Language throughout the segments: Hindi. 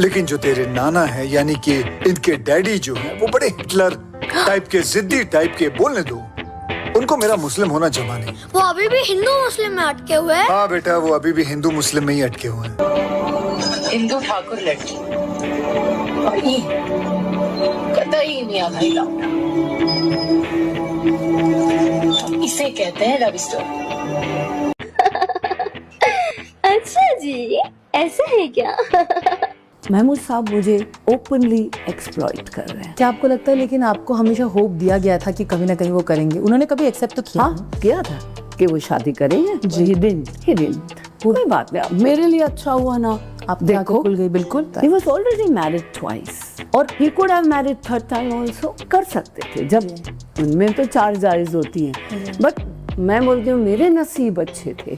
लेकिन जो तेरे नाना है यानी कि इनके डैडी जो है वो बड़े हिटलर टाइप के, जिद्दी टाइप के, बोलने दो उनको, मेरा मुस्लिम होना जमा नहीं। वो अभी भी हिंदू मुस्लिम में अटके हुए हैं। हाँ बेटा, वो अभी भी हिंदू मुस्लिम में ही अटके हुए हैं। हिंदू ठाकुर लड़की और ये कतई मियां भाई लौटा, इसे कहते हैं लव स्टोरी। अच्छा जी, ऐसा है क्या? महमूद साहब मुझे ओपनली एक्सप्लॉइट कर रहे हैं। क्या आपको लगता है, लेकिन आपको हमेशा होप दिया गया था कि कभी ना कहीं वो करेंगे, उन्होंने कभी एक्सेप्ट तो किया? हाँ, किया था कि वो शादी करेंगे। जी। He didn't. कोई बात नहीं, मेरे लिए अच्छा हुआ ना। आप देखो, खुल गई बिल्कुल। he was already married twice और he could have married third time also, कर सकते थे, जब उनमें तो 4 जायज होती हैं। बट मैं बोलती हूँ मेरे नसीब अच्छे थे।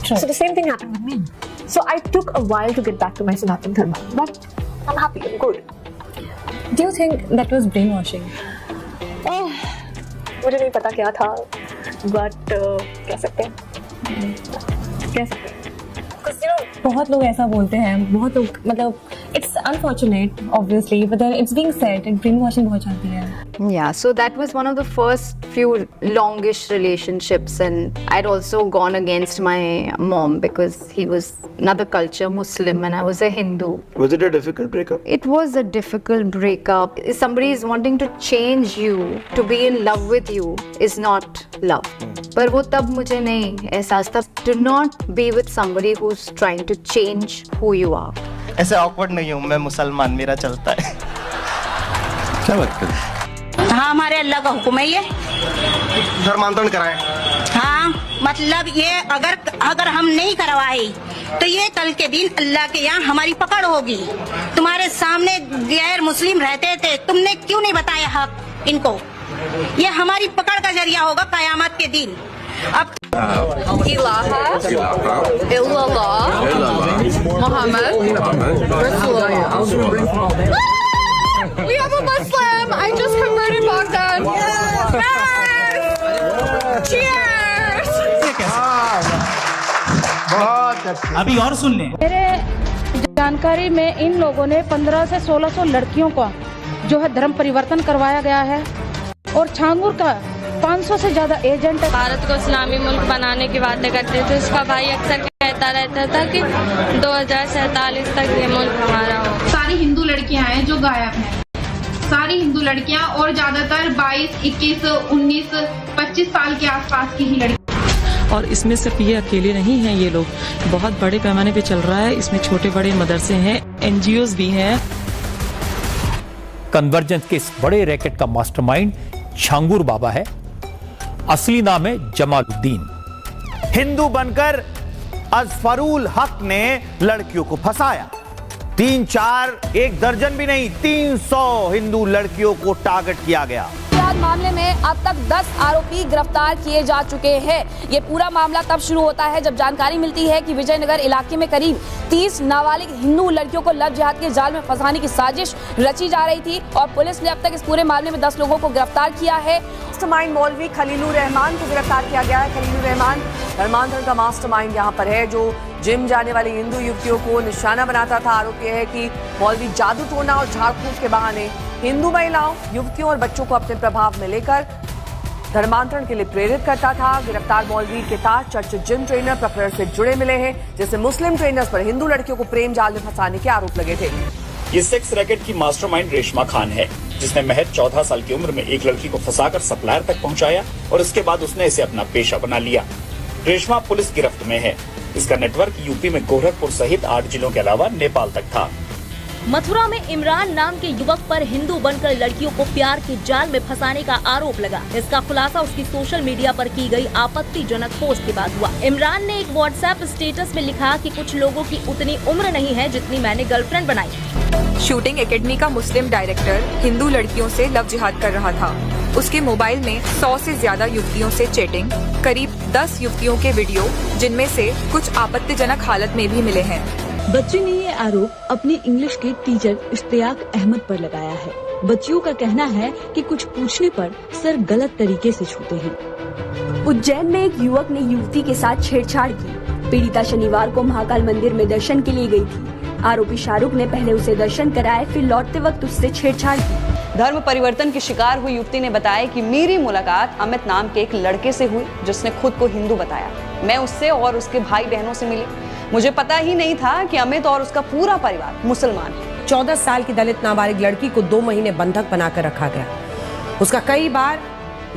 So the same thing happened with me. So I took a while to get back to my Sanatan Dharma, but I'm happy, I'm good. Do you think that was brainwashing? मुझे नहीं पता क्या था, but कह सकते हैं, कह सकते हैं। Because you know, बहुत लोग ऐसा बोलते हैं, बहुत लोग, मतलब it's unfortunate obviously, but then it's being said that brainwashing बहुत जाती है। Yeah, so that was one of the first few longish relationships, and I'd also gone against my mom because he was another culture, Muslim, and I was a Hindu. Was it a difficult breakup? It was a difficult breakup. If somebody is wanting to change you, to be in love with you, is not love. पर वो तब मुझे नहीं एहसास था. Do not be with somebody who's trying to change who you are. ऐसे awkward नहीं हूँ मैं, मुसलमान, मेरा चलता है। क्या बात करें? हाँ, हमारे अल्लाह का हुक्म है ये। धर्मांतरण कराएं। हाँ, मतलब ये अगर हम नहीं करवाए तो ये कल के दिन अल्लाह के यहाँ हमारी पकड़ होगी। तुम्हारे सामने गैर मुस्लिम रहते थे, तुमने क्यों नहीं बताया हक इनको? ये हमारी पकड़ का जरिया होगा कयामत के दिन। अब Ilaha illallah Muhammad Rasulullah. We have a Muslim. I just converted Bogdan. Yes! Cheers! अभी और सुन लें। मेरे जानकारी में इन लोगों ने 1500 से 1600 लड़कियों का जो है धर्म परिवर्तन करवाया गया है, और छांगुर का 500 से ज्यादा एजेंट है। भारत को इस्लामी मुल्क बनाने की बातें करते थे, उसका भाई अक्सर कहता रहता था कि 2047 तक ये मुल्क हमारा हो। सारी हिंदू लड़कियां हैं जो गायब हैं, सारी हिंदू लड़कियां, और ज्यादातर 22, 21, 19, 25 साल के आसपास की ही लड़कियां। और इसमें सिर्फ ये अकेले नहीं हैं, ये लोग बहुत बड़े पैमाने पे चल रहा है। इसमें छोटे बड़े मदरसे हैं, NGOs भी हैं। कन्वर्जेंस के इस बड़े रैकेट का मास्टरमाइंड छांगुर बाबा है। असली नाम है जमालुद्दीन। हिंदू बनकर अजफरुल हक ने लड़कियों को फंसाया। 3, 4, 1 दर्जन भी नहीं, 300 हिंदू लड़कियों को टारगेट किया गया। मामले में अब तक 10 आरोपी गिरफ्तार किए जा चुके हैं। ये पूरा मामला तब शुरू होता है जब जानकारी मिलती है कि विजयनगर इलाके में करीब 30 नाबालिग हिंदू लड़कियों को लव जिहाद के जाल में फंसाने की साजिश रची जा रही थी, और पुलिस ने अब तक इस पूरे मामले में 10 लोगों को गिरफ्तार किया है। मास्टरमाइंड मौलवी खलीलुर रहमान को गिरफ्तार किया गया है। खलीलुर रहमान धर्मांतरण का मास्टरमाइंड यहाँ पर है, जो जिम जाने वाली हिंदू युवतियों को निशाना बनाता था। आरोप यह है कि मौलवी जादू टोना और झाड़ फूंक के बहाने हिंदू महिलाओं, युवतियों और बच्चों को अपने प्रभाव में लेकर धर्मांतरण के लिए प्रेरित करता था। गिरफ्तार मौलवी के साथ चर्चित जिम ट्रेनर प्रकरण से जुड़े मिले हैं, जिससे मुस्लिम ट्रेनर्स पर हिंदू लड़कियों को प्रेम जाल में फंसाने के आरोप लगे थे। ये सेक्स रैकेट की मास्टरमाइंड रेशमा खान है, जिसने महज 14 साल की उम्र में एक लड़की को फंसाकर सप्लायर तक पहुंचाया और इसके बाद उसने इसे अपना पेशा बना लिया। रेशमा पुलिस गिरफ्त में है। इसका नेटवर्क यूपी में गोरखपुर सहित 8 जिलों के अलावा नेपाल तक था। मथुरा में इमरान नाम के युवक पर हिंदू बनकर लड़कियों को प्यार के जाल में फंसाने का आरोप लगा। इसका खुलासा उसकी सोशल मीडिया पर की गई आपत्तिजनक पोस्ट के बाद हुआ। इमरान ने एक व्हाट्सएप स्टेटस में लिखा कि कुछ लोगों की उतनी उम्र नहीं है जितनी मैंने गर्लफ्रेंड बनाई। शूटिंग एकेडमी का मुस्लिम डायरेक्टर हिंदू लड़कियों से लव जिहाद कर रहा था। उसके मोबाइल में 100 से ज्यादा युवतियों से चैटिंग, करीब 10 युवतियों के वीडियो, जिनमें से कुछ आपत्तिजनक हालत में भी मिले हैं। बच्ची ने ये आरोप अपनी इंग्लिश के टीचर इश्तियाक अहमद पर लगाया है। बच्चियों का कहना है कि कुछ पूछने पर सर गलत तरीके से छूते हैं। उज्जैन में एक युवक ने युवती के साथ छेड़छाड़ की। पीड़िता शनिवार को महाकाल मंदिर में दर्शन के लिए गई थी। आरोपी शाहरुख ने पहले उसे दर्शन कराए, फिर लौटते वक्त उससे छेड़छाड़ की। धर्म परिवर्तन की शिकार हुई युवती ने बताया कि मेरी मुलाकात अमित नाम के एक लड़के से हुई जिसने खुद को हिंदू बताया। मैं उससे और उसके भाई बहनों से मिली। मुझे पता ही नहीं था कि अमित और उसका पूरा परिवार मुसलमान है। 14 साल की दलित नाबालिग लड़की को 2 महीने बंधक बनाकर रखा गया। उसका कई बार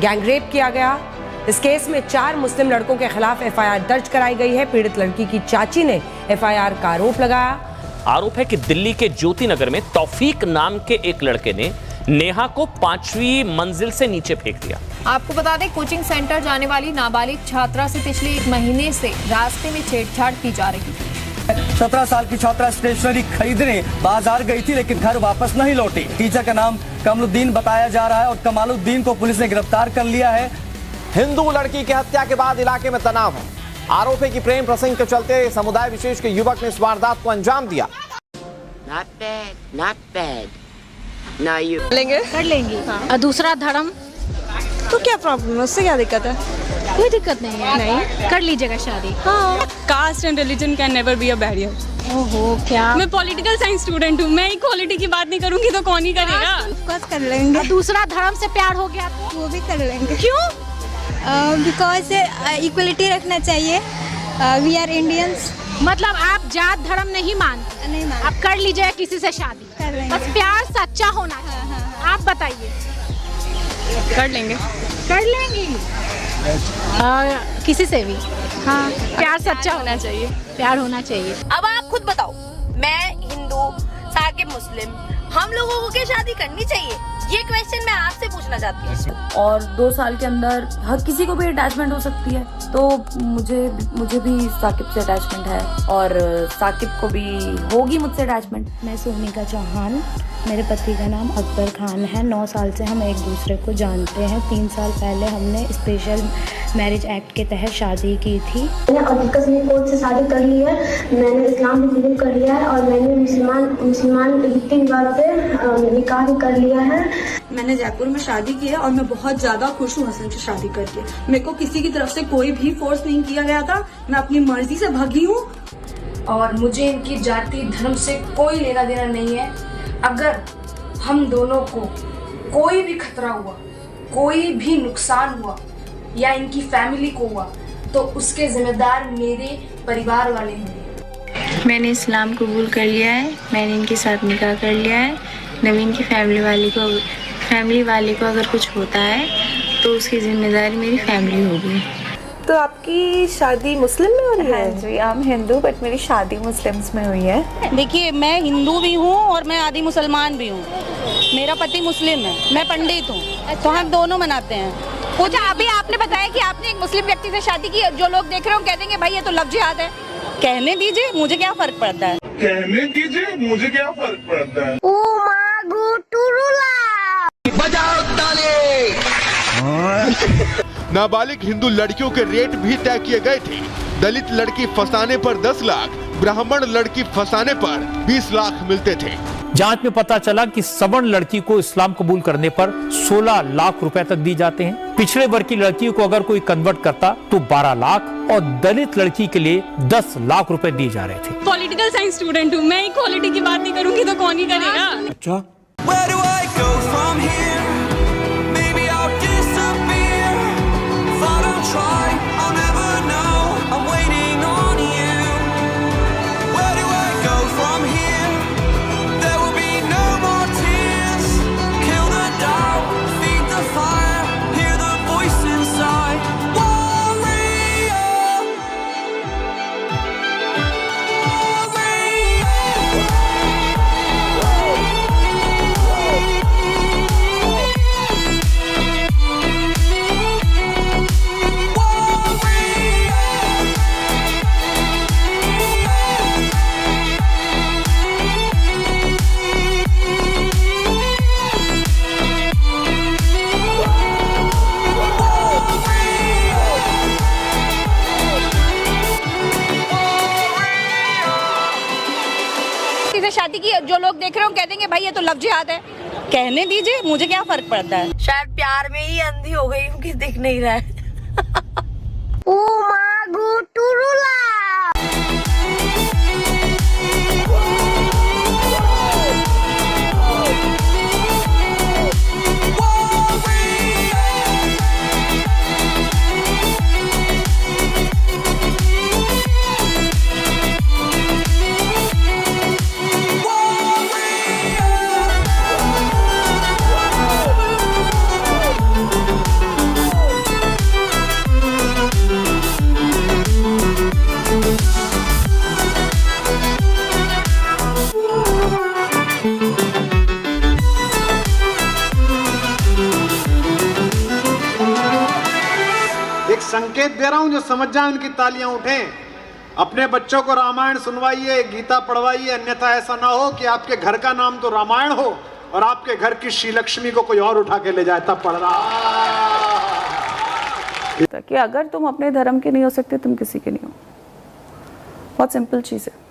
गैंगरेप किया गया। इस केस में 4 मुस्लिम लड़कों के खिलाफ FIR दर्ज कराई गई है। पीड़ित लड़की की चाची ने FIR का आरोप लगाया। आरोप है कि दिल्ली के ज्योति नगर में तौफीक नाम के एक लड़के ने नेहा को 5वीं मंजिल से नीचे फेंक दिया। आपको बता दें, कोचिंग सेंटर जाने वाली नाबालिग छात्रा से पिछले 1 महीने से रास्ते में छेड़छाड़ की जा रही थी। 17 साल की छात्रा स्टेशनरी खरीदने बाजार गई थी लेकिन घर वापस नहीं लौटी। टीचर का नाम कमलुद्दीन बताया जा रहा है और कमालुद्दीन को पुलिस ने गिरफ्तार कर लिया है। हिंदू लड़की की हत्या के बाद इलाके में तनाव है। आरोप है कि प्रेम प्रसंग के चलते समुदाय विशेष के युवक ने इस वारदात को अंजाम दिया। Not bad. Now you लेंगे कर लेंगी। हाँ। दूसरा धर्म तो क्या प्रॉब्लम है, उससे क्या दिक्कत है? कोई दिक्कत नहीं है। नहीं कर लीजिएगा शादी। हाँ। Caste and religion can never be a barrier. ओहो क्या? मैं पॉलिटिकल साइंस स्टूडेंट हूँ। मैं इक्वालिटी की बात नहीं करूँगी तो कौन ही करेगा? बस कर लेंगे। दूसरा धर्म से प्यार हो गया तो वो भी कर लेंगे। क्यों? बिकॉज इक्वलिटी रखना चाहिए। We are Indians. मतलब आप जात धर्म नहीं मानते? नहीं मानते। आप कर लीजिए किसी से शादी। कर लेंगे। बस प्यार सच्चा होना चाहिए। हाँ। आप बताइए। कर लेंगे। कर लेंगे किसी से भी। हाँ प्यार सच्चा होना चाहिए। प्यार होना चाहिए। अब आप खुद बताओ, मैं हिंदू, साकिब मुस्लिम, हम लोगों को क्या शादी करनी चाहिए? ये क्वेश्चन मैं आपसे पूछना चाहती हूँ। और 2 साल के अंदर हर किसी को भी अटैचमेंट हो सकती है, तो मुझे भी साकिब से अटैचमेंट है और साकिब को भी होगी मुझसे अटैचमेंट। मैं सोनिका चौहान, मेरे पति का नाम अकबर खान है। 9 साल से हम एक दूसरे को जानते हैं। 3 साल पहले हमने स्पेशल मैरिज एक्ट के तहत शादी की थी। मैंने कश्मीर कोर्ट से शादी कर ली है। मैंने इस्लाम भी कबूल कर लिया है और मैंने मुसलमान रीति रिवाज से निकाह भी कर लिया है। मैंने जयपुर में शादी की है और मैं बहुत ज्यादा खुश हूँ हसन से शादी करके। मेरे को किसी की तरफ से कोई भी फोर्स नहीं किया गया था। मैं अपनी मर्जी से भागी हूँ और मुझे इनकी जाति धर्म से कोई लेना देना नहीं है। अगर हम दोनों को कोई भी खतरा हुआ, कोई भी नुकसान हुआ या इनकी फैमिली को हुआ तो उसके जिम्मेदार मेरे परिवार वाले होंगे। मैंने इस्लाम कबूल कर लिया है। मैंने इनके साथ निकाह कर लिया है। नवीन की फैमिली वाले को अगर कुछ होता है तो उसकी जिम्मेदारी मेरी फैमिली होगी। तो आपकी शादी मुस्लिम में हो रही है? हाँ जी, आई एम हिंदू बट मेरी शादी मुस्लिम्स में हुई है। देखिए, मैं हिंदू भी हूँ और मैं आधी मुसलमान भी हूँ। मेरा पति मुस्लिम है, मैं पंडित हूँ। तो हम दोनों मनाते हैं। पूछा अभी आपने बताया कि आपने एक मुस्लिम व्यक्ति से शादी की। जो लोग देख रहे हो कह देंगे भाई ये तो लव जिहाद है। कहने दीजिए, मुझे क्या फर्क पड़ता है? कहने दीजिए, मुझे क्या फर्क पड़ता है? बजाओ ताली। नाबालिग हिंदू लड़कियों के रेट भी तय किए गए थे। दलित लड़की फंसाने पर 10 लाख, ब्राह्मण लड़की फंसाने पर 20 लाख मिलते थे। जांच में पता चला कि सवर्ण लड़की को इस्लाम कबूल करने पर 16 लाख रुपए तक दिए जाते हैं। पिछड़े वर्ग की लड़की को अगर कोई कन्वर्ट करता तो 12 लाख और दलित लड़की के लिए 10 लाख रुपए दिए जा रहे थे। पॉलिटिकल साइंस स्टूडेंट हूँ। मैं इक्वालिटी की बात नहीं करूँगी तो कौन ही करेगा? अच्छा शादी की। जो लोग देख रहे हो कह देंगे भाई ये तो लव जिहाद है। कहने दीजिए, मुझे क्या फर्क पड़ता है? शायद प्यार में ही अंधी हो गई हूँ कि दिख नहीं रहा है। संकेत दे रहा हूं, जो समझ जाए उनकी तालियां उठें। अपने बच्चों को रामायण सुनवाइए, गीता पढ़वाइए, अन्यथा ऐसा ना हो कि आपके घर का नाम तो रामायण हो और आपके घर की श्री लक्ष्मी को कोई और उठा के ले जाए, तब पढ़ रहा। कि अगर तुम अपने धर्म के नहीं हो सकते, तुम किसी के नहीं हो। बहुत सिंपल चीज़ है।